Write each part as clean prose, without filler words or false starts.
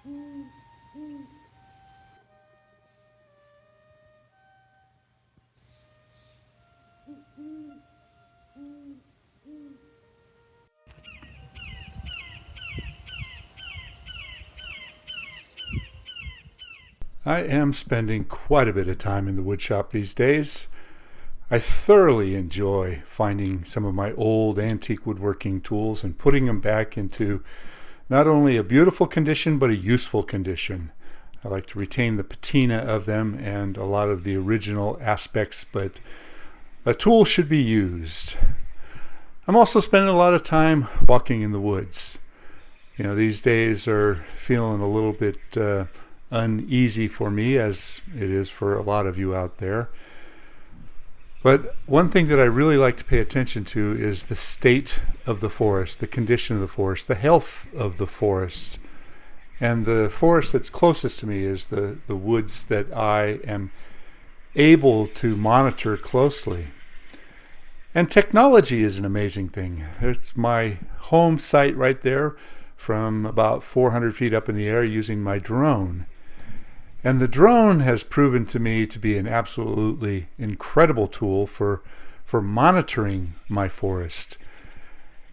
I am spending quite a bit of time in the woodshop these days. I thoroughly enjoy finding some of my old antique woodworking tools and putting them back into not only a beautiful condition but a useful condition. I like to retain the patina of them and a lot of the original aspects, but a tool should be used. I'm also spending a lot of time walking in the woods. These days are feeling a little bit uneasy for me, as it is for a lot of you out there. But one thing that I really like to pay attention to is the state of the forest, the condition of the forest, the health of the forest. And the forest that's closest to me is the woods that I am able to monitor closely. And technology is an amazing thing. It's my home site right there from about 400 feet up in the air using my drone. And the drone has proven to me to be an absolutely incredible tool for monitoring my forest.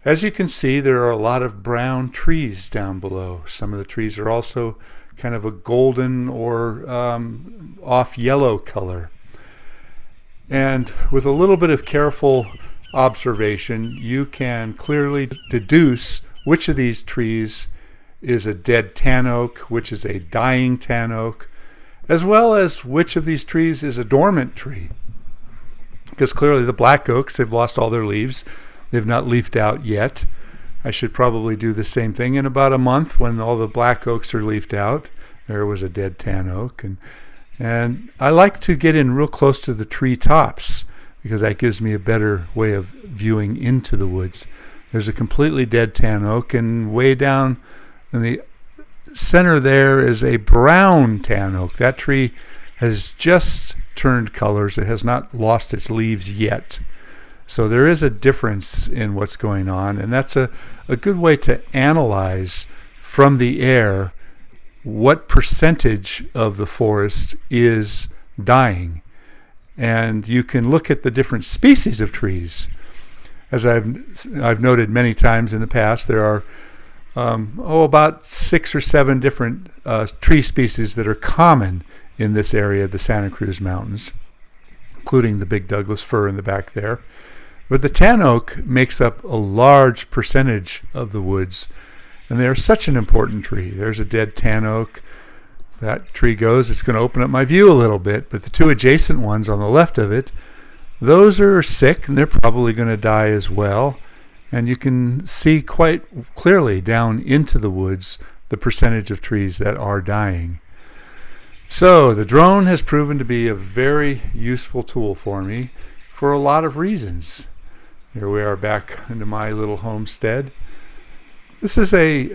As you can see, there are a lot of brown trees down below. Some of the trees are also kind of a golden or off yellow color. And with a little bit of careful observation, you can clearly deduce which of these trees is a dead tan oak, which is a dying tan oak, as well as which of these trees is a dormant tree. Because clearly the black oaks, they've lost all their leaves. They've not leafed out yet. I should probably do the same thing in about a month when all the black oaks are leafed out. There was a dead tan oak. And I like to get in real close to the tree tops because that gives me a better way of viewing into the woods. There's a completely dead tan oak, and way down in the center there is a brown tan oak. That tree has just turned colors. It has not lost its leaves yet. So there is a difference in what's going on, and that's a good way to analyze from the air what percentage of the forest is dying. And you can look at the different species of trees. As I've noted many times in the past, there are about 6 or 7 different tree species that are common in this area of the Santa Cruz Mountains, including the big Douglas fir in the back there. But the tan oak makes up a large percentage of the woods, and they're such an important tree. There's a dead tan oak. That tree goes, it's going to open up my view a little bit, but the 2 adjacent ones on the left of it, those are sick, and they're probably going to die as well. And you can see quite clearly down into the woods the percentage of trees that are dying. So the drone has proven to be a very useful tool for me for a lot of reasons. Here we are back into my little homestead. This is a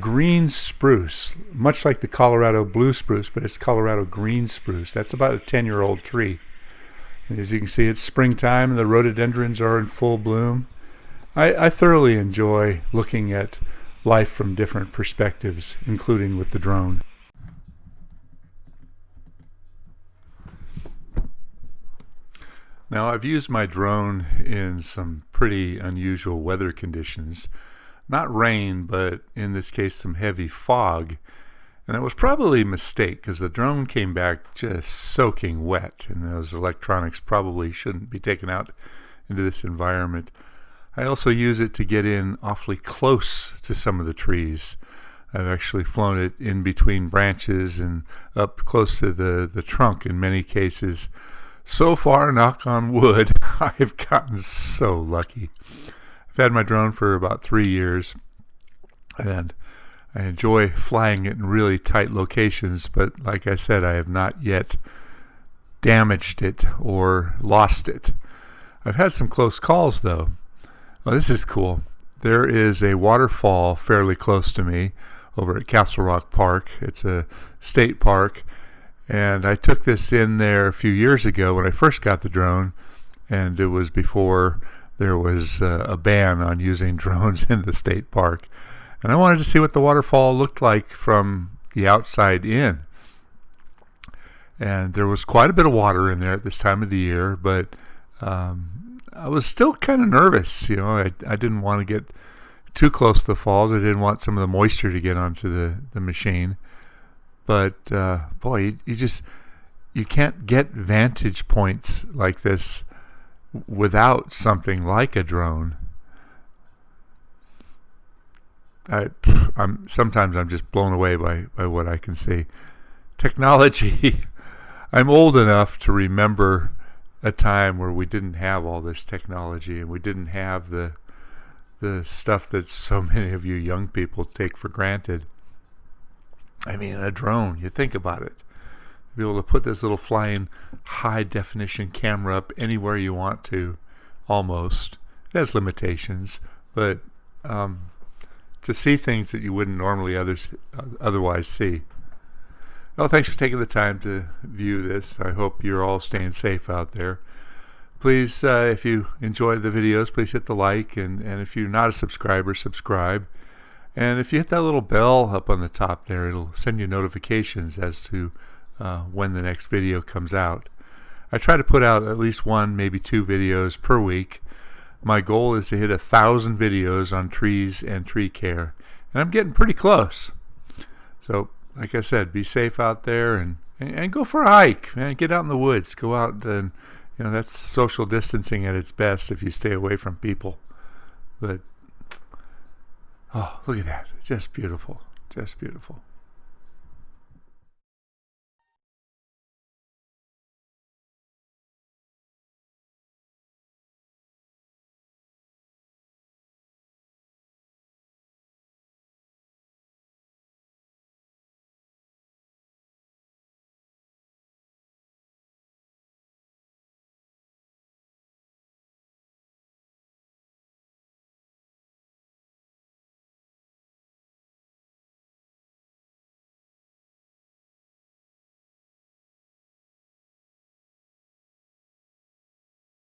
green spruce, much like the Colorado blue spruce, but it's Colorado green spruce. That's about a 10-year-old tree. And as you can see, it's springtime and the rhododendrons are in full bloom. I thoroughly enjoy looking at life from different perspectives, including with the drone. Now, I've used my drone in some pretty unusual weather conditions. Not rain, but in this case some heavy fog. And it was probably a mistake because the drone came back just soaking wet, and those electronics probably shouldn't be taken out into this environment. I also use it to get in awfully close to some of the trees. I've actually flown it in between branches and up close to the trunk in many cases. So far, knock on wood, I've gotten so lucky. I've had my drone for about 3 years, and I enjoy flying it in really tight locations, but like I said, I have not yet damaged it or lost it. I've had some close calls, though. Well, this is cool. There is a waterfall fairly close to me over at Castle Rock Park. It's a state park, and I took this in there a few years ago when I first got the drone, and it was before there was a ban on using drones in the state park. And I wanted to see what the waterfall looked like from the outside in. And there was quite a bit of water in there at this time of the year, but I was still kind of nervous. I didn't want to get too close to the falls. I didn't want some of the moisture to get onto the machine. But boy, you can't get vantage points like this without something like a drone. Sometimes I'm just blown away by what I can see. Technology. I'm old enough to remember a time where we didn't have all this technology, and we didn't have the stuff that so many of you young people take for granted. I mean, a drone, you think about it. Be able to put this little flying high definition camera up anywhere you want to, almost. It has limitations, but to see things that you wouldn't normally otherwise see. Well, thanks for taking the time to view this. I hope you're all staying safe out there. Please, if you enjoy the videos, please hit the like, and if you're not a subscriber, subscribe. And if you hit that little bell up on the top there, it'll send you notifications as to when the next video comes out. I try to put out at least one, maybe 2 videos per week. My goal is to hit 1,000 videos on trees and tree care, and I'm getting pretty close. So, like I said, be safe out there and go for a hike, man. Get out in the woods. Go out and, that's social distancing at its best if you stay away from people. But, oh, look at that. Just beautiful. Just beautiful.